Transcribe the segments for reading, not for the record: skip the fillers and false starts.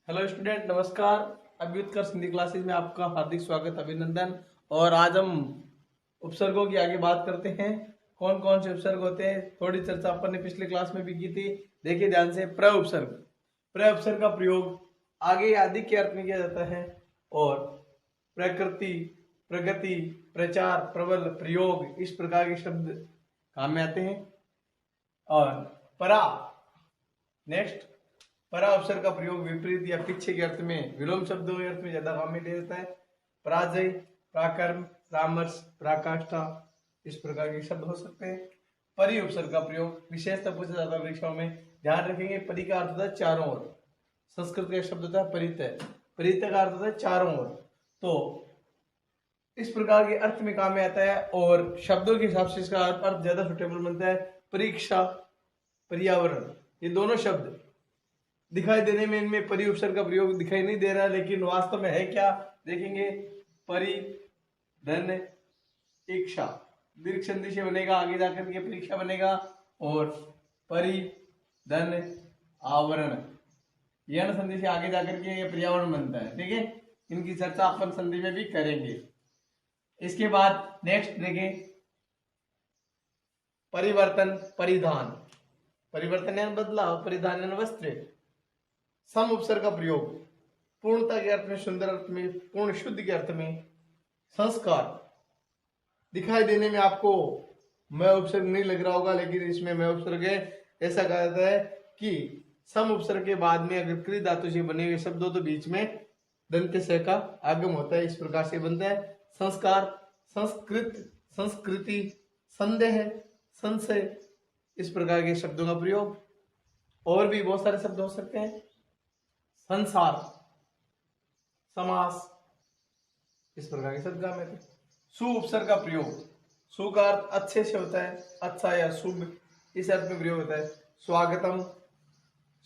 Hello student, नमस्कार। अभी उत्कर्ष Hindi classes में आपका हार्दिक स्वागत, अभिनंदन। और आज हम उपसर्गों की आगे बात करते हैं। कौन कौन से उपसर्ग होते हैं, थोड़ी चर्चा अपन ने पिछले क्लास में भी की थी। देखिए ध्यान से। प्र उपसर्ग का प्रयोग आगे या अधिक के अर्थ में किया जाता है। और प्रकृति, प्रगति, प्रचार, प्रबल, प्रयोग, इस प्रकार के शब्द काम में आते हैं। और परा, नेक्स्ट, परा उपसर्ग का प्रयोग विपरीत या पीछे के अर्थ में, विलोम शब्दों के अर्थ में ज्यादा काम में लिया जाता है। पराजय, पराक्रम, परामर्श, पराकाष्ठा, इस प्रकार के शब्द हो सकते हैं। परि उपसर्ग का प्रयोग विशेषतः पूछा जाता है परीक्षाओं में, ध्यान रखेंगे। परि का अर्थ होता है चारों ओर। संस्कृत का शब्द होता है परितय, परितय का अर्थ होता है चारों ओर। तो इस प्रकार के अर्थ में काम में आता है और शब्दों के हिसाब से इसका अर्थ ज्यादा सुटेबल बनता है। परीक्षा, पर्यावरण, ये दोनों शब्द दिखाई देने में इनमें परि उपसर्ग का प्रयोग दिखाई नहीं दे रहा, लेकिन वास्तव में है क्या, देखेंगे। परि, धन, इक्षा, दीर्घ संधि से बनेगा, आगे जाकर के परीक्षा बनेगा। और परि, धन, आवरण, यण संधि से आगे जाकर के ये पर्यावरण बनता है। ठीक है, इनकी चर्चा अपन संधि में भी करेंगे। इसके बाद नेक्स्ट देखें, परिवर्तन, परिधान। परिवर्तन यानी बदलाव, परिधान यानी वस्त्र। सम उपसर्ग का प्रयोग पूर्णता के अर्थ में, सुंदर अर्थ में, पूर्ण शुद्ध के अर्थ में। संस्कार, दिखाई देने में आपको मैं उपसर्ग नहीं लग रहा होगा, लेकिन इसमें मैं उपसर्ग है। ऐसा कहा जाता है कि सम उपसर्ग के बाद में अगर कृ धातु से बने हुए शब्द हो तो बीच में दंत स का आगम होता है। इस प्रकार से बनता है संस्कार, संस्कृत, संस्कृति, संदेह, संशय, इस प्रकार के शब्दों का प्रयोग। और भी बहुत सारे शब्द हो सकते हैं। संसार, समास, इस प्रकार के शब्द में। सु उपसर्ग का प्रयोग, सु का अर्थ अच्छे से होता है, अच्छा या शुभ, इस अर्थ में प्रयोग होता है। स्वागतम,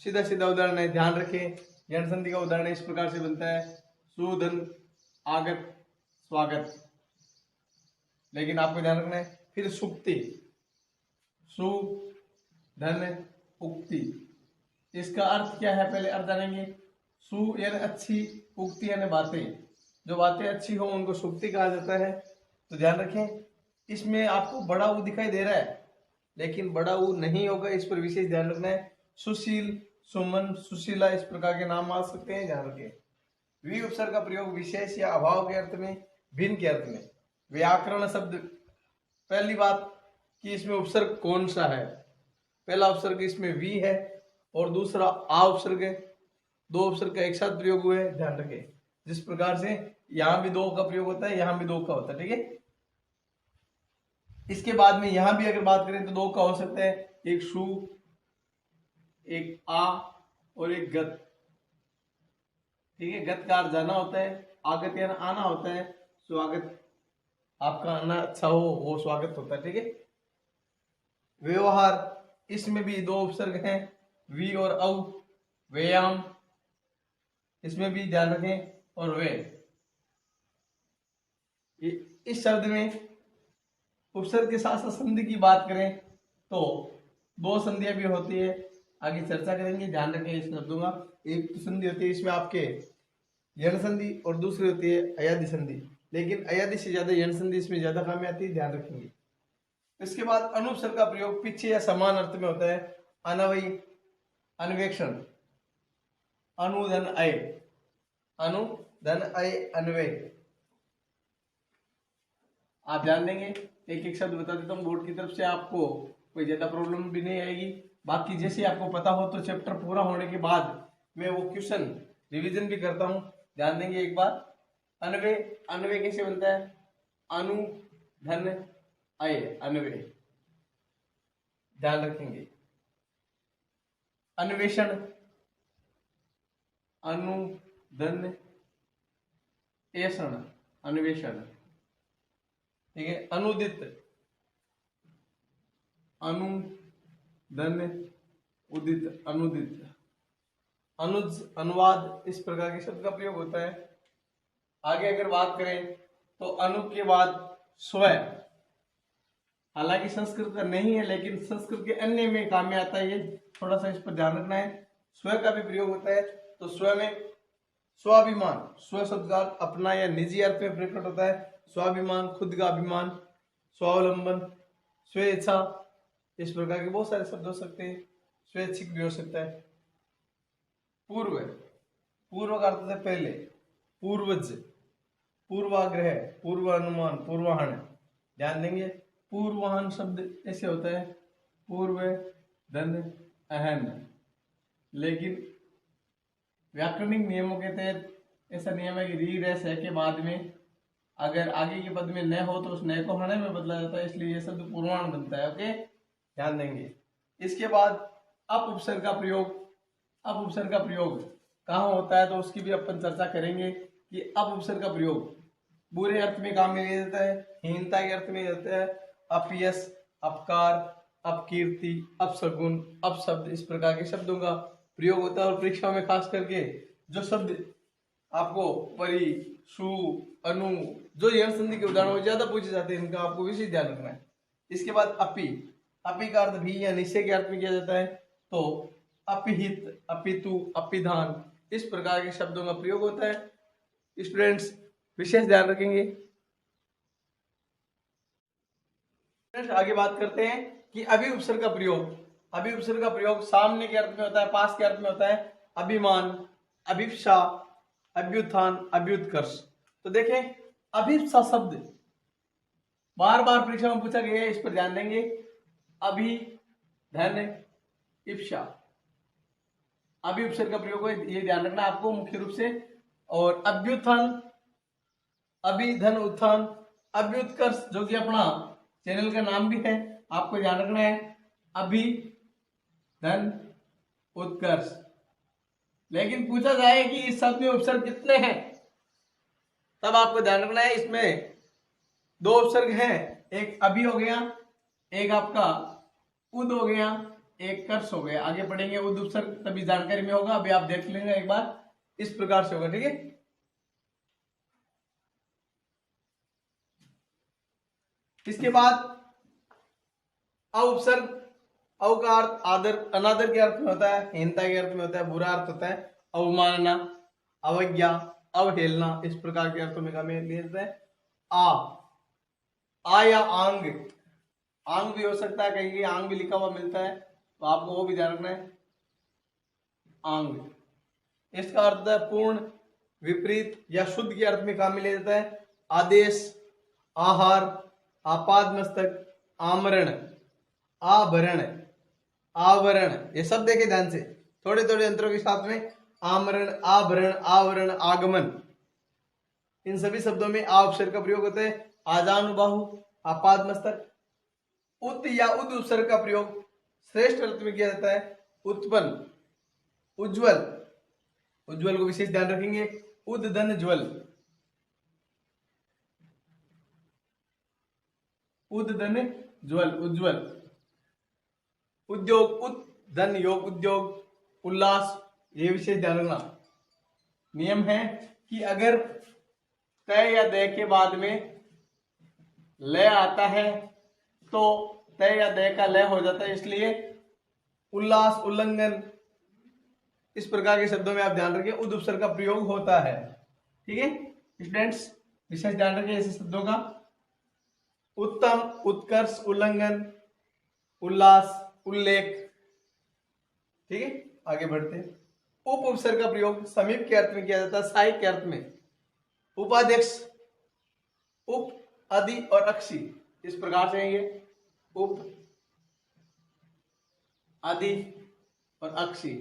सीधा सीधा उदाहरण है, ध्यान रखें। यण संधि का उदाहरण इस प्रकार से बनता है, सुधन, आगत, स्वागत। लेकिन आपको ध्यान रखना है। फिर सुक्ति, सु, धन, उक्ति, इसका अर्थ क्या है पहले अर्थ जानेंगे। सु यानी अच्छी, उक्ति यानी बातें, जो बातें अच्छी हो उनको सुक्ति कहा जाता है। तो ध्यान रखें, इसमें आपको बड़ा ऊ दिखाई दे रहा है, लेकिन बड़ा ऊ नहीं होगा, इस पर विशेष ध्यान रखना है। सुशील, सुमन, सुशीला, इस प्रकार के नाम आ सकते हैं, ध्यान रखें। वि उपसर्ग का प्रयोग विशेष या अभाव के अर्थ में, भिन्न के अर्थ में। व्याकरण शब्द, पहली बात कि इसमें उपसर्ग कौन सा है। पहला उपसर्ग इसमें वी है और दूसरा आ उपसर्ग है। दो उपसर्ग का एक साथ प्रयोग हुए, ध्यान रखें। जिस प्रकार से यहां भी दो का प्रयोग होता है, यहां भी दो का होता है। ठीक है, इसके बाद में यहां भी अगर बात करें तो दो का हो सकता है, एक शु, एक आ और एक गत। ठीक है, गत का अर्थ जाना होता है, आगत यानी आना होता है। स्वागत, आपका आना अच्छा हो वो स्वागत होता है। ठीक है, व्यवहार, इसमें भी दो उपसर्ग हैं, वी और औ। व्यायाम, इसमें भी ध्यान रखें, और वे। इस शब्द में उपसर्ग के साथ साथ संधि की बात करें तो दो संधियां भी होती है, आगे चर्चा करेंगे, ध्यान रखें इस शब्दों का। एक तो संधि होती है इसमें आपके यण संधि और दूसरी होती है अयादि संधि, लेकिन अयादि से ज्यादा यण संधि इसमें ज्यादा काम में आती है, ध्यान रखेंगे। इसके बाद अनुपसर्ग का प्रयोग पीछे या समान अर्थ में होता है। अनवय, अन्वेक्षण, अनुधन अय, अनुधन अय, अन्वय। आप ध्यान देंगे, एक एक शब्द बता देता हूँ बोर्ड की तरफ से, आपको कोई ज्यादा प्रॉब्लम भी नहीं आएगी। बाकी जैसे आपको पता हो तो चैप्टर पूरा होने के बाद मैं वो क्वेश्चन रिवीजन भी करता हूँ, ध्यान देंगे एक बार। अन्वय, अन्वय कैसे बनता है, अनु धन अय, अन्वय, ध्यान रखेंगे। अन्वेषण, अनु धन ऐषण, अन्वेषण। ठीक है, अनुदित, अनु धन उदित, अनुदित। अनुज, अनुवाद, इस प्रकार के शब्द का प्रयोग होता है। आगे अगर बात करें तो अनु के बाद स्व, हालांकि संस्कृत का नहीं है लेकिन संस्कृत के अन्य में काम में आता है, ये थोड़ा सा इस पर ध्यान रखना है। स्व का भी प्रयोग होता है। तो स्व में स्वाभिमान, स्व शब्द का अर्थ अपना या निजी अर्थ में प्रकट होता है। स्वाभिमान, खुद का अभिमान, स्वावलंबन, स्वेच्छा, इस प्रकार के बहुत सारे शब्द हो सकते हैं। स्वैच्छिक भी हो सकता है। पूर्व, पूर्व का अर्थ होता है पहले, पूर्वज, पूर्वाग्रह, पूर्व अनुमान, पूर्वाहन। ध्यान देंगे पूर्वाहन शब्द ऐसे होता है पूर्व धन अहन, लेकिन व्याकरणिक नियमों के तहत ऐसा नियम है कि री रे से के बाद में अगर आगे के पद में न हो तो उस न को हने में बदला जाता है, इसलिए ये शब्द पूर्वाण बनता है। ओके, ध्यान देंगे। इसके बाद अप उपसर्ग का प्रयोग, अप उपसर्ग का प्रयोग कहाँ होता है तो उसकी भी अपन चर्चा करेंगे कि अप उपसर्ग का प्रयोग बुरे अर्थ में काम में लिया जाता है, हीनता के अर्थ में जाता है। अपयश, अपकार, अपकीर्ति, अपशगुन, अपशब्द, इस प्रकार के शब्दों का प्रयोग होता है। और परीक्षा में खास करके जो शब्द आपको परि, सु, अनु, जो यम संधि के उदाहरण वो ज्यादा पूछे जाते हैं, इनका आपको विशेष ध्यान रखना है। इसके बाद अपि, अपि का अर्थ भी या निश्चय के अर्थ में किया जाता है, तो अपिहित, अपितु, अपिधान, इस प्रकार के शब्दों का प्रयोग होता है। स्टूडेंट्स विशेष ध्यान रखेंगे। आगे बात करते हैं कि अभि उपसर्ग का प्रयोग। अभि उपसर्ग का प्रयोग सामने के अर्थ में होता है, पास के अर्थ में होता है। अभिमान, अभिप्सा, अभ्युत्थान, अभ्युत्कर्ष। तो देखें अभिप्सा शब्द बार बार परीक्षा में पूछा गया है, इस पर ध्यान देंगे। अभि धन इप्सा, अभि उपसर्ग का प्रयोग है, ये ध्यान रखना आपको मुख्य रूप से। और अभ्युत्थान, अभि धन उत्थान, अभ्युत्कर्ष जो कि अपना चैनल का नाम भी है, आपको ध्यान रखना है। अभि धन उत्कर्ष। लेकिन पूछा जाए कि इस शब्द में उपसर्ग कितने हैं, तब आपको ध्यान रखना है इसमें दो उपसर्ग हैं, एक अभि हो गया, एक आपका उद हो गया, एक कर्ष हो गया। आगे पढ़ेंगे उद उपसर्ग, तभी जानकारी में होगा। अभी आप देख लेंगे एक बार, इस प्रकार से होगा, ठीक है। इसके बाद अ उपसर्ग, अव का अर्थ आदर, अनादर के अर्थ में होता है, हीनता के अर्थ में होता है, बुरा अर्थ होता है। अवमानना, अवज्ञा, अवहेलना, इस प्रकार के अर्थों में हमें लिया जाता है। आ या आंग, आंग भी हो सकता है, कहीं कहीं आंग भी लिखा हुआ मिलता है, तो आपको वो भी ध्यान रखना है। आंग, इसका अर्थ है पूर्ण, विपरीत या शुद्ध के अर्थ में काम में लिया जाता है। आदेश, आहार, आपाद मस्तक, आमरण, आभरण, आवरण, ये सब देखे ध्यान से, थोड़े थोड़े अंतरों के साथ में। आमरण, आभरण, आवरण, आगमन, इन सभी शब्दों में आ उपसर्ग का प्रयोग होता है। आजानुबाहु, आपाद मस्तक। उत या उद उपसर्ग का प्रयोग श्रेष्ठ अर्थ में किया जाता है। उत्पन्न, उज्ज्वल, उज्ज्वल को विशेष ध्यान रखेंगे। उद्दन ज्वल, उद्दन ज्वल, उज्ज्वल। उद्योग, उद्दन योग, उद्योग, उल्लास, ये विशेष ध्यान रखना। नियम है कि अगर तय या दय के बाद में लय आता है तो तय या दय का लय हो जाता है, इसलिए उल्लास, उल्लंघन, इस प्रकार के शब्दों में आप ध्यान रखिए उद उपसर्ग का प्रयोग होता है, ठीक है स्टूडेंट्स। विशेष ध्यान रखिए ऐसे शब्दों का। उत्तम, उत्कर्ष, उल्लंघन, उल्लास, उल्लेख, ठीक है। आगे बढ़ते हैं। उप उपसर्ग का प्रयोग समीप के अर्थ में किया जाता है, सहायक के अर्थ में। उपाध्यक्ष, उप, अधि और अक्षी, इस प्रकार से है ये। उप, अधि और अक्षी।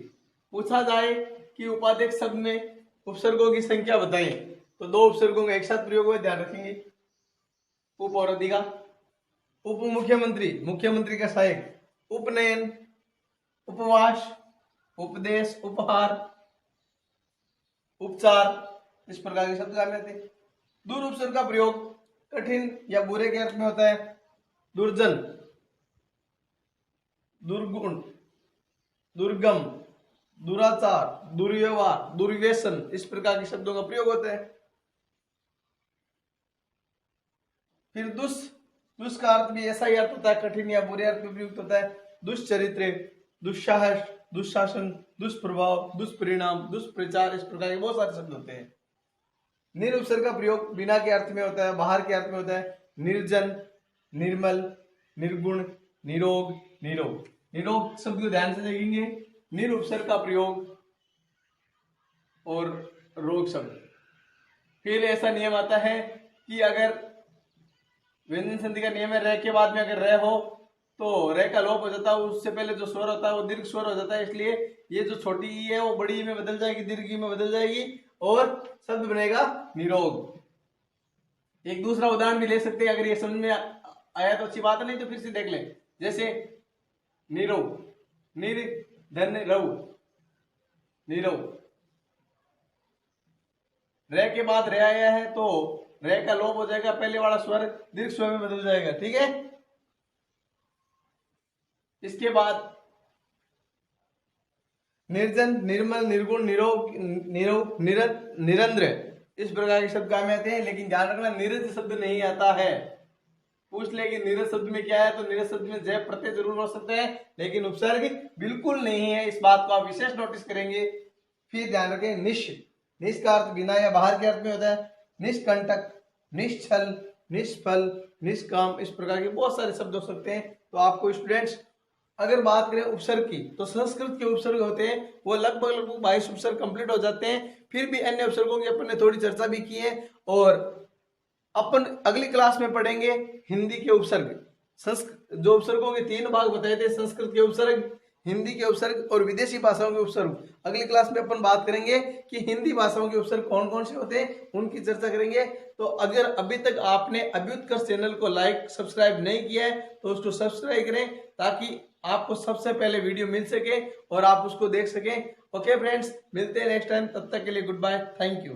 पूछा जाए कि उपाध्यक्ष शब्द में उपसर्गों की संख्या बताएं, तो दो उपसर्गों का एक साथ प्रयोग हुआ, ध्यान रखेंगे। उप और अधि का। उप मुख्यमंत्री, मुख्यमंत्री का सहायक। उपनयन, उपवास, उपदेश, उपहार, उपचार, इस प्रकार के शब्द काम रहते हैं। दूर उपसर्ग का प्रयोग कठिन या बुरे के अर्थ में होता है। दुर्जन, दुर्गुण, दुर्गम, दुराचार, दुर्व्यवहार, दुर्व्यसन, इस प्रकार के शब्दों का प्रयोग होता है। फिर दुष् का अर्थ भी ऐसा ही अर्थ होता है, कठिन या बुरे अर्थ में प्रयुक्त होता है। दुष्चरित्र, दुस्साहस, दुशासन, दुष्प्रभाव, दुष्परिणाम, दुष्प्रचार, इस प्रकार के बहुत सारे शब्द होते हैं। निरुपसर्ग का प्रयोग बिना के अर्थ में होता है, बाहर के अर्थ में होता है। निर्जन, निर्मल, निर्गुण, निरोग, निरोग। निरोग शब्द को ध्यान से देखेंगे। निरुपसर्ग का प्रयोग और रोग शब्द। फिर ऐसा नियम आता है कि अगर व्यंजन संधि का नियम है र के बाद में अगर र हो तो र का लोप हो जाता है, उससे पहले जो स्वर होता है वो दीर्घ स्वर हो जाता है, इसलिए ये जो छोटी ई है वो बड़ी ई में बदल जाएगी, दीर्घ ई में बदल जाएगी और शब्द बनेगा निरोग। एक दूसरा उदाहरण भी ले सकते हैं, अगर ये समझ में आया तो अच्छी बात है, नहीं तो फिर से देख लें। जैसे निरो, निर्धन रव, निरो। र के बाद रे आया है तो रे का लोप हो जाएगा, पहले वाला स्वर दीर्घ स्वर में बदल जाएगा, ठीक है। इसके बाद निर्जन, निर्मल, निर्गुण, निरोग, निरोग, निरंद्र, इस प्रकार के शब्द काम में आते हैं। लेकिन ध्यान रखना निरज शब्द नहीं आता है। पूछ ले कि निरज शब्द में क्या है, तो निरज शब्द में जय प्रत्यय जरूर हो सकते हैं लेकिन उपसर्ग बिल्कुल नहीं है, इस बात को आप विशेष नोटिस करेंगे। फिर ध्यान रखें निश, निश का अर्थ बिना या बाहर के अर्थ में होता है। निष्कंटक, निश्चल, निष्फल, निष्काम, इस प्रकार के बहुत सारे शब्द हो सकते हैं। तो आपको स्टूडेंट्स अगर बात करें उपसर्ग की तो संस्कृत के उपसर्ग होते हैं वो लगभग 22 उपसर्ग कंप्लीट हो जाते हैं। फिर भी अन्य उपसर्गों की अपन ने थोड़ी चर्चा भी की है और अपन अगली क्लास में पढ़ेंगे हिंदी के उपसर्ग। जो उपसर्गों के 3 भाग बताए थे, संस्कृत के उपसर्ग, हिंदी के उपसर्ग और विदेशी भाषाओं के उपसर्ग। अगली क्लास में अपन बात करेंगे कि हिंदी भाषाओं के उपसर्ग कौन कौन से होते हैं, उनकी चर्चा करेंगे। तो अगर अभी तक आपने अभ्युत्कर्ष चैनल को लाइक सब्सक्राइब नहीं किया है तो उसको सब्सक्राइब करें ताकि आपको सबसे पहले वीडियो मिल सके और आप उसको देख सकें। ओके फ्रेंड्स, मिलते हैं नेक्स्ट टाइम, तब तक के लिए गुड बाय, थैंक यू।